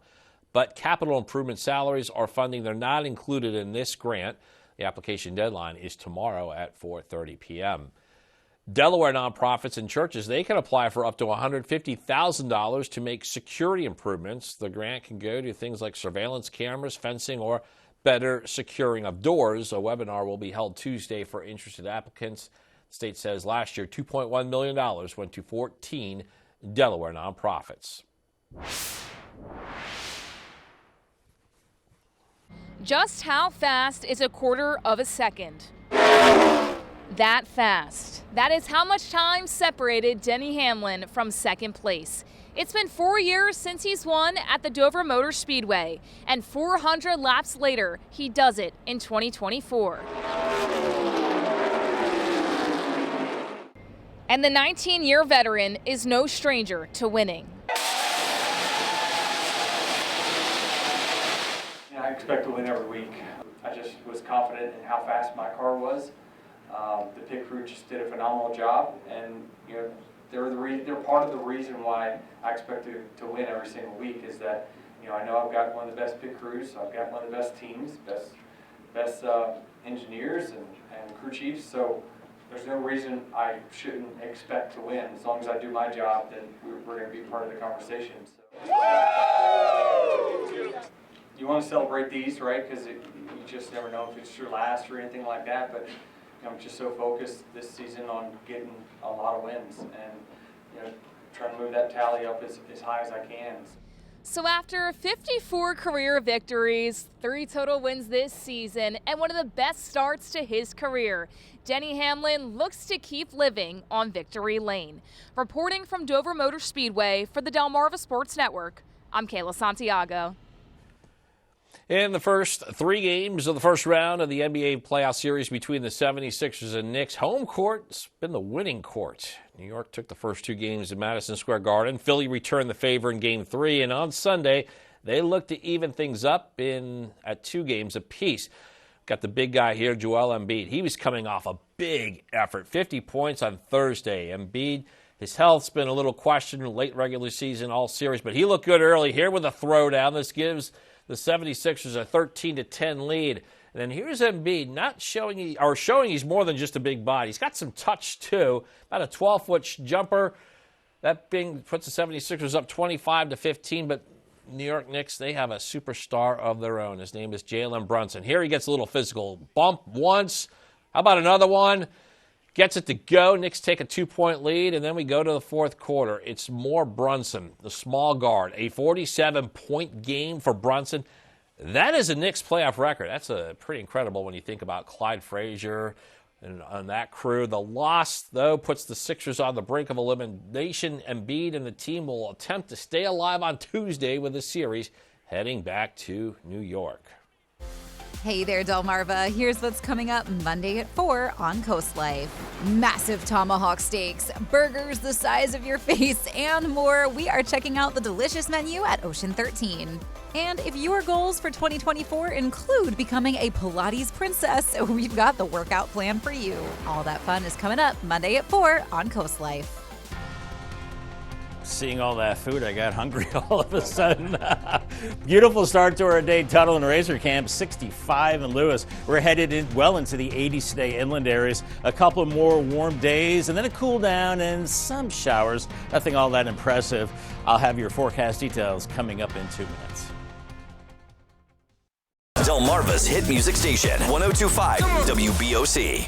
But capital improvement salaries or funding, they're not included in this grant. The application deadline is tomorrow at 4:30 p.m. Delaware nonprofits and churches, they can apply for up to $150,000 to make security improvements. The grant can go to things like surveillance cameras, fencing, or better securing of doors. A webinar will be held Tuesday for interested applicants. The state says last year, $2.1 million went to 14 Delaware nonprofits. Just how fast is a quarter of a second? That fast. That is how much time separated Denny Hamlin from second place. It's been 4 years since he's won at the Dover Motor Speedway, and 400 laps later, he does it in 2024. And the 19-year veteran is no stranger to winning. I expect to win every week. I just was confident in how fast my car was. The pit crew just did a phenomenal job, and they're part of the reason why I expect to win every single week. Is that I know I've got one of the best pit crews, so I've got one of the best teams, best engineers and crew chiefs. So there's no reason I shouldn't expect to win. As long as I do my job, then we're going to be part of the conversation. So. You want to celebrate these, right? Because you just never know if it's your last or anything like that. But I'm just so focused this season on getting a lot of wins and trying to move that tally up as high as I can. So after 54 career victories, 3 total wins this season, and one of the best starts to his career, Denny Hamlin looks to keep living on victory lane. Reporting from Dover Motor Speedway for the Delmarva Sports Network, I'm Kayla Santiago. In the first 3 games of the first round of the NBA playoff series between the 76ers and Knicks, home court's been the winning court. New York took the first 2 games at Madison Square Garden. Philly returned the favor in Game 3, and on Sunday, they looked to even things up at 2 games apiece. Got the big guy here, Joel Embiid. He was coming off a big effort, 50 points on Thursday. Embiid, his health's been a little questioned late regular season, all series, but he looked good early here with a throwdown. This gives the 76ers a 13-10 lead. And then here's Embiid showing he's more than just a big body. He's got some touch, too. About a 12-foot jumper. That puts the 76ers up 25-15. But New York Knicks, they have a superstar of their own. His name is Jalen Brunson. Here he gets a little physical. Bump once. How about another one? Gets it to go. Knicks take a 2-point lead, and then we go to the fourth quarter. It's more Brunson, the small guard. A 47-point game for Brunson. That is a Knicks playoff record. That's pretty incredible when you think about Clyde Frazier and on that crew. The loss, though, puts the Sixers on the brink of elimination. Embiid and the team will attempt to stay alive on Tuesday with the series, heading back to New York. Hey there, Delmarva. Here's what's coming up Monday at 4 on Coast Life. Massive tomahawk steaks, burgers the size of your face, and more. We are checking out the delicious menu at Ocean 13. And if your goals for 2024 include becoming a Pilates princess, we've got the workout plan for you. All that fun is coming up Monday at 4 on Coast Life. Seeing all that food, I got hungry all of a sudden. Beautiful start to our day. Tuttle and Razor Camp, 65 in Lewis. We're headed well into the 80s today, inland areas. A couple more warm days and then a cool down and some showers. Nothing all that impressive. I'll have your forecast details coming up in 2 minutes. Delmarva's hit music station, 102.5 WBOC.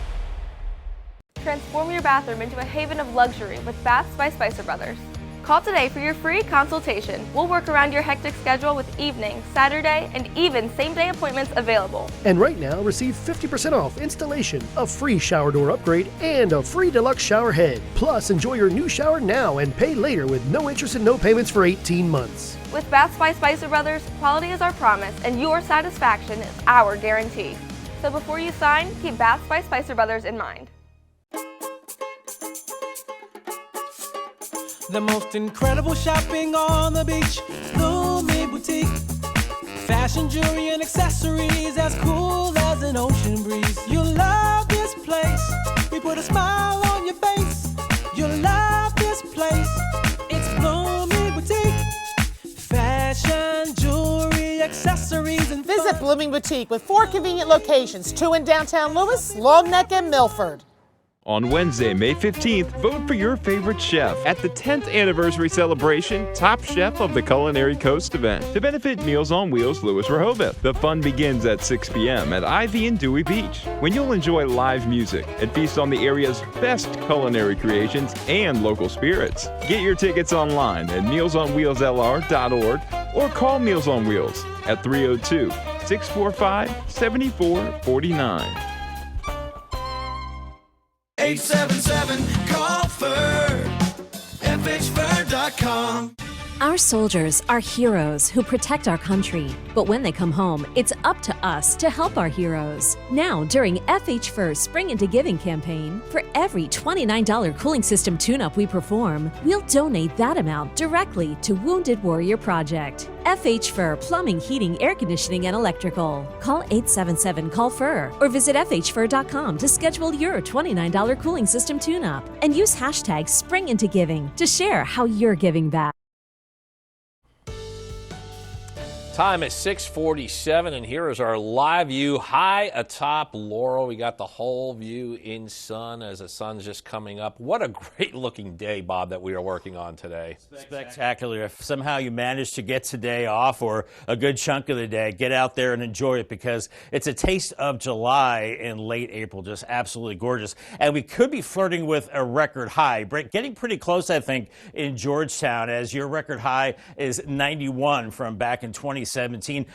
Transform your bathroom into a haven of luxury with Baths by Spicer Brothers. Call today for your free consultation. We'll work around your hectic schedule with evening, Saturday, and even same-day appointments available. And right now, receive 50% off installation, a free shower door upgrade, and a free deluxe shower head. Plus, enjoy your new shower now and pay later with no interest and no payments for 18 months. With Baths by Spicer Brothers, quality is our promise, and your satisfaction is our guarantee. So before you sign, keep Baths by Spicer Brothers in mind. The most incredible shopping on the beach, Blooming Boutique. Fashion, jewelry, and accessories as cool as an ocean breeze. You'll love this place. We put a smile on your face. You'll love this place. It's Blooming Boutique. Fashion, jewelry, accessories, and visit Blooming Boutique with 4 convenient locations, 2 in downtown Lewis, Long Neck, and Milford. On Wednesday, May 15th, vote for your favorite chef at the 10th anniversary celebration Top Chef of the Culinary Coast event to benefit Meals on Wheels Lewis Rehoboth. The fun begins at 6 p.m. at Ivy and Dewey Beach, when you'll enjoy live music and feast on the area's best culinary creations and local spirits. Get your tickets online at mealsonwheelslr.org or call Meals on Wheels at 302-645-7449. 877-CALL-FUR, FHFUR.com. Our soldiers are heroes who protect our country. But when they come home, it's up to us to help our heroes. Now, during FH Fur's Spring Into Giving campaign, for every $29 cooling system tune-up we perform, we'll donate that amount directly to Wounded Warrior Project. FH Fur Plumbing, Heating, Air Conditioning, and Electrical. Call 877-CALL-FUR or visit FHFUR.com to schedule your $29 cooling system tune-up. And use hashtag SpringIntoGiving to share how you're giving back. Time is 6:47, and here is our live view high atop Laurel. We got the whole view in sun as the sun's just coming up. What a great-looking day, Bob, that we are working on today. Spectacular. If somehow you manage to get today off or a good chunk of the day, get out there and enjoy it because it's a taste of July in late April. Just absolutely gorgeous. And we could be flirting with a record high. Getting pretty close, I think, in Georgetown as your record high is 91 from back in 2017.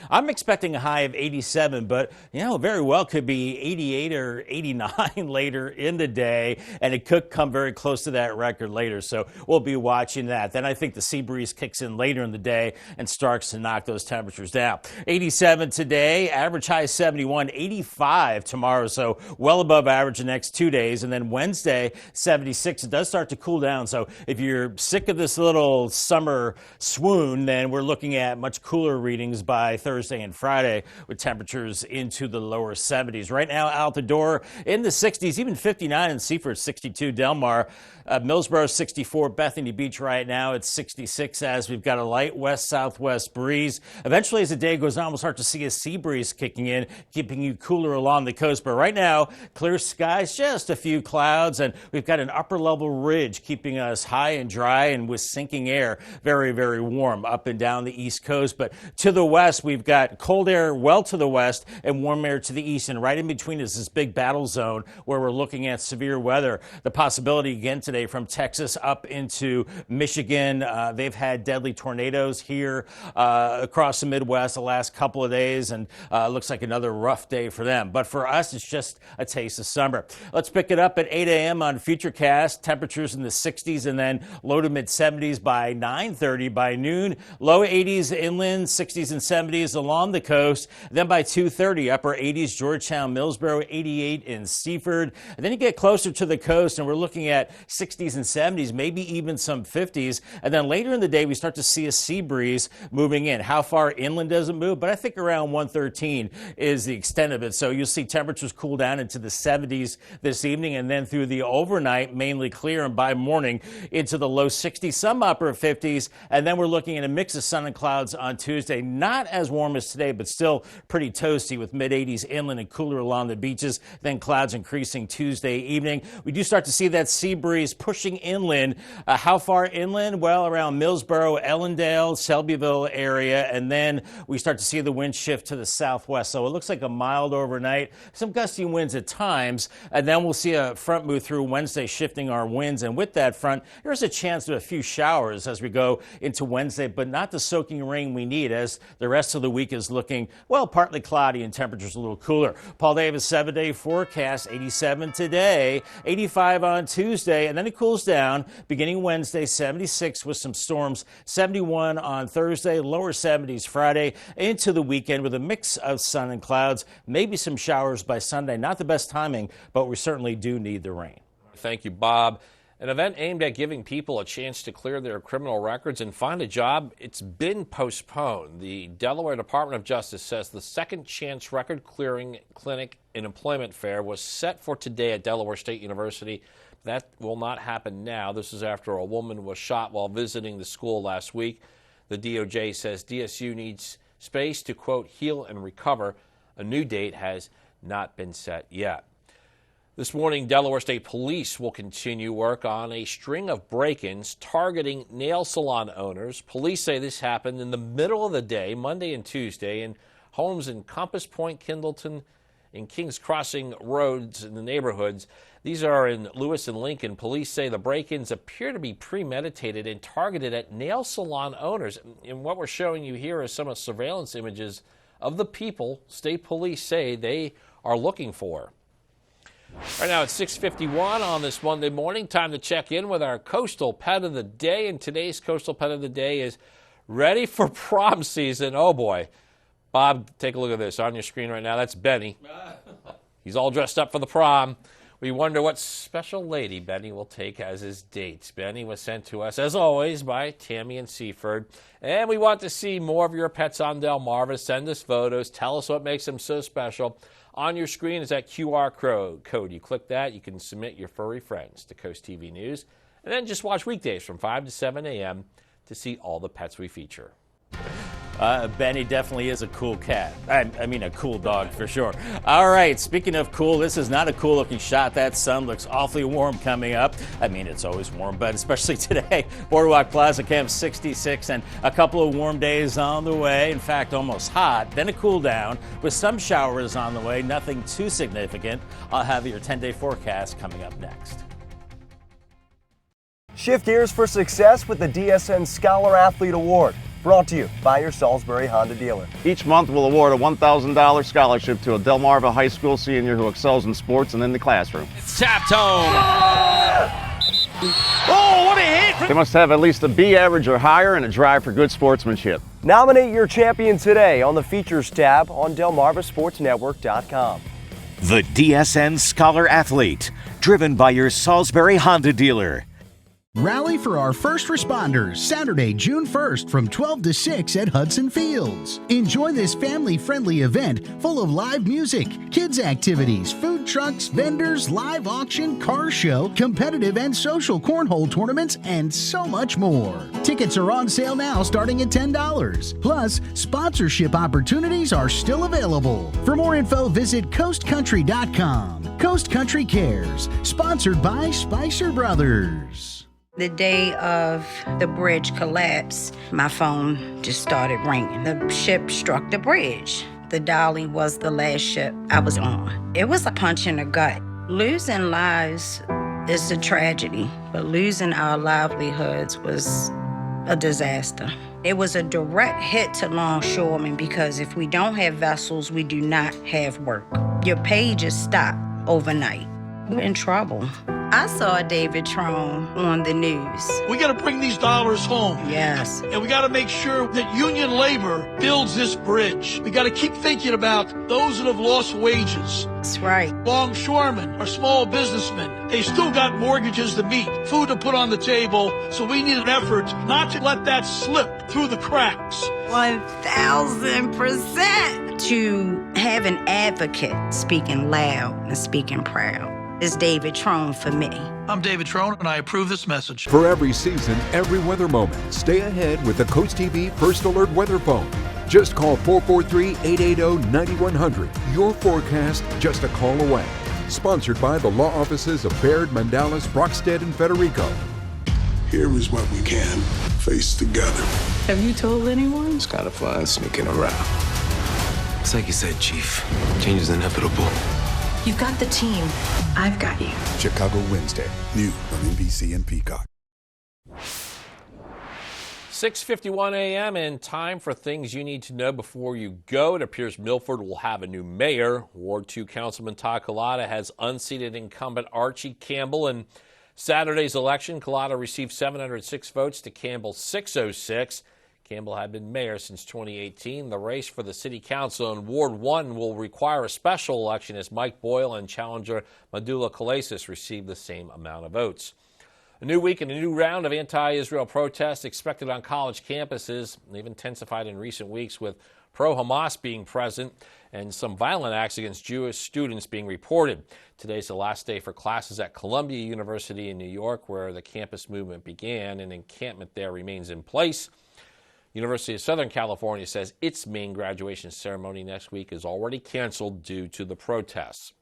I'm expecting a high of 87, but, very well could be 88 or 89 later in the day, and it could come very close to that record later, so we'll be watching that. Then I think the sea breeze kicks in later in the day and starts to knock those temperatures down. 87 today, average high 71, 85 tomorrow, so well above average the next 2 days, and then Wednesday, 76. It does start to cool down, so if you're sick of this little summer swoon, then we're looking at much cooler readings by Thursday and Friday with temperatures into the lower 70s. Right now out the door in the 60s, even 59 in Seaford, 62 Delmar, Millsboro 64, Bethany Beach right now it's 66 as we've got a light west-southwest breeze. Eventually as the day goes on, we'll start to see a sea breeze kicking in, keeping you cooler along the coast. But right now, clear skies, just a few clouds, and we've got an upper level ridge keeping us high and dry and with sinking air, very, very warm up and down the east coast. But to the west, we've got cold air well to the west and warm air to the east, and right in between is this big battle zone where we're looking at severe weather. The possibility again today from Texas up into Michigan. They've had deadly tornadoes here across the Midwest the last couple of days, and looks like another rough day for them. But for us, it's just a taste of summer. Let's pick it up at 8 a.m. on Futurecast. Temperatures in the 60s and then low to mid 70s by 9:30. By noon, low 80s inland, 60 60s and 70s along the coast. Then by 2:30, upper 80s, Georgetown, Millsboro, 88 in Seaford. And then you get closer to the coast, and we're looking at 60s and 70s, maybe even some 50s. And then later in the day, we start to see a sea breeze moving in. How far inland does it move? But I think around 113 is the extent of it. So you'll see temperatures cool down into the 70s this evening, and then through the overnight, mainly clear, and by morning into the low 60s, some upper 50s. And then we're looking at a mix of sun and clouds on Tuesday. Not as warm as today, but still pretty toasty with mid-80s inland and cooler along the beaches. Then clouds increasing Tuesday evening. We do start to see that sea breeze pushing inland. How far inland? Well, around Millsboro, Ellendale, Selbyville area. And then we start to see the wind shift to the southwest. So it looks like a mild overnight. Some gusty winds at times. And then we'll see a front move through Wednesday, shifting our winds. And with that front, there's a chance of a few showers as we go into Wednesday, but not the soaking rain we need, as the rest of the week is looking, well, partly cloudy and temperatures a little cooler. Paul Davis 7-day forecast, 87 today, 85 on Tuesday, and then it cools down beginning Wednesday, 76 with some storms, 71 on Thursday, lower 70s Friday, into the weekend with a mix of sun and clouds, maybe some showers by Sunday. Not the best timing, but we certainly do need the rain. Thank you, Bob. An event aimed at giving people a chance to clear their criminal records and find a job, it's been postponed. The Delaware Department of Justice says the Second Chance Record Clearing Clinic and Employment Fair was set for today at Delaware State University. That will not happen now. This is after a woman was shot while visiting the school last week. The DOJ says DSU needs space to, quote, heal and recover. A new date has not been set yet. This morning, Delaware State Police will continue work on a string of break-ins targeting nail salon owners. Police say this happened in the middle of the day, Monday and Tuesday, in homes in Compass Point, Kindleton, and Kings Crossing roads in the neighborhoods. These are in Lewis and Lincoln. Police say the break-ins appear to be premeditated and targeted at nail salon owners. And what we're showing you here is some of surveillance images of the people state police say they are looking for. Right now it's 6:51 on this Monday morning. Time to check in with our Coastal Pet of the Day. And today's Coastal Pet of the Day is ready for prom season. Oh, boy. Bob, take a look at this on your screen right now. That's Benny. He's all dressed up for the prom. We wonder what special lady Benny will take as his date. Benny was sent to us, as always, by Tammy in Seaford. And we want to see more of your pets on Delmarva. Send us photos. Tell us what makes them so special. On your screen is that QR code. You click that, you can submit your furry friends to CoastTV News. And then just watch weekdays from 5 to 7 a.m. to see all the pets we feature. Benny definitely is a cool cat. I mean, a cool dog for sure. All right, speaking of cool, this is not a cool looking shot. That sun looks awfully warm coming up. I mean, it's always warm, but especially today. Boardwalk Plaza Camp 66 and a couple of warm days on the way. In fact, almost hot. Then a cool down with some showers on the way. Nothing too significant. I'll have your 10-day forecast coming up next. Shift gears for success with the DSN Scholar Athlete Award. Brought to you by your Salisbury Honda dealer. Each month we'll award a $1,000 scholarship to a Delmarva High School senior who excels in sports and in the classroom. It's tapped home. Oh, what a hit! They must have at least a B average or higher and a drive for good sportsmanship. Nominate your champion today on the Features tab on DelmarvaSportsNetwork.com. The DSN Scholar Athlete, driven by your Salisbury Honda dealer. Rally for our first responders, Saturday, June 1st from 12 to 6 at Hudson Fields. Enjoy this family-friendly event full of live music, kids' activities, food trucks, vendors, live auction, car show, competitive and social cornhole tournaments, and so much more. Tickets are on sale now starting at $10. Plus, sponsorship opportunities are still available. For more info, visit coastcountry.com. Coast Country Cares, sponsored by Spicer Brothers. The day of the bridge collapse, my phone just started ringing. The ship struck the bridge. The Dolly was the last ship I was on. It was a punch in the gut. Losing lives is a tragedy, but losing our livelihoods was a disaster. It was a direct hit to longshoremen because if we don't have vessels, we do not have work. Your pay just stopped overnight. We're in trouble. I saw David Trone on the news. We got to bring these dollars home. Yes. And we got to make sure that union labor builds this bridge. We got to keep thinking about those that have lost wages. That's right. Longshoremen are small businessmen. They still got mortgages to meet, food to put on the table. So we need an effort not to let that slip through the cracks. 1000%. To have an advocate speaking loud and speaking proud is David Trone for me. I'm David Trone, and I approve this message. For every season, every weather moment, stay ahead with the CoastTV First Alert Weather Phone. Just call 443-880-9100. Your forecast just a call away. Sponsored by the law offices of Baird, Mandalas, Brockstead, and Federico. Here is what we can face together. Have you told anyone? It's kind of fun sneaking around. It's like you said, Chief. Change is inevitable. You've got the team. I've got you. Chicago Wednesday, new on NBC and Peacock. 6:51 a.m. and time for things you need to know before you go. It appears Milford will have a new mayor. Ward 2 Councilman Todd Collada has unseated incumbent Archie Campbell. In Saturday's election, Collada received 706 votes to Campbell's 606. Campbell had been mayor since 2018. The race for the city council in Ward 1 will require a special election as Mike Boyle and challenger Madula Kalasis receive the same amount of votes. A new week and a new round of anti-Israel protests expected on college campuses. They've intensified in recent weeks with pro-Hamas being present and some violent acts against Jewish students being reported. Today's the last day for classes at Columbia University in New York, where the campus movement began. An encampment there remains in place. University of Southern California says its main graduation ceremony next week is already canceled due to the protests.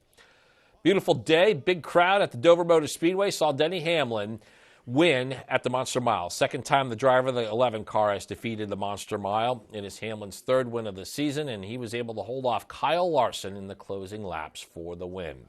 Beautiful day, big crowd at the Dover Motor Speedway saw Denny Hamlin win at the Monster Mile. Second time the driver of the 11 car has defeated the Monster Mile. It is Hamlin's third win of the season, and he was able to hold off Kyle Larson in the closing laps for the win.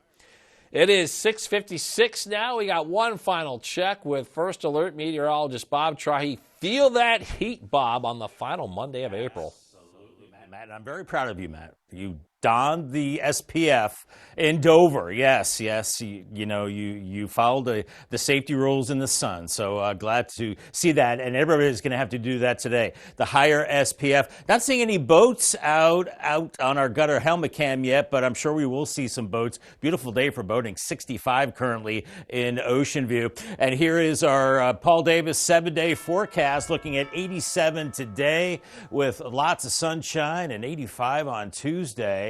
It is 6:56 now. We got one final check with First Alert meteorologist Bob Trahi. Feel that heat, Bob, on the final Monday of April. Absolutely, Matt. I'm very proud of you, Matt. You donned the SPF in Dover. Yes. You followed the safety rules in the sun. So glad to see that. And everybody's going to have to do that today. The higher SPF. Not seeing any boats out on our gutter helmet cam yet, but I'm sure we will see some boats. Beautiful day for boating. 65 currently in Ocean View. And here is our Paul Davis 7-day forecast, looking at 87 today with lots of sunshine and 85 on Tuesday.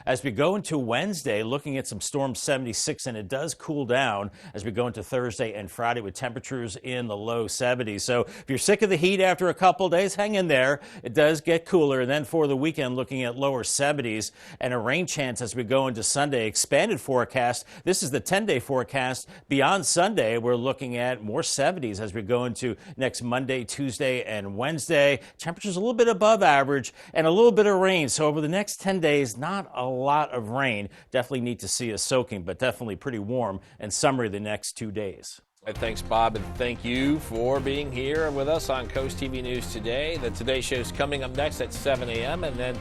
As we go into Wednesday, looking at some storm 76, and it does cool down as we go into Thursday and Friday with temperatures in the low 70s. So if you're sick of the heat after a couple days, hang in there. It does get cooler. And then for the weekend, looking at lower 70s and a rain chance as we go into Sunday. Expanded forecast. This is the 10-day forecast. Beyond Sunday, we're looking at more 70s as we go into next Monday, Tuesday, and Wednesday. Temperatures a little bit above average and a little bit of rain. So over the next 10 days, not a lot of rain. Definitely need to see a soaking, but definitely pretty warm and summery the next 2 days. Thanks, Bob, and thank you for being here with us on Coast TV News Today. The Today Show is coming up next at 7 a.m., and then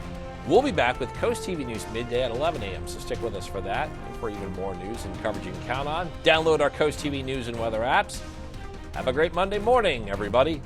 we'll be back with Coast TV News midday at 11 a.m., so stick with us for that and for even more news and coverage you can count on. Download our Coast TV News and weather apps. Have a great Monday morning, everybody.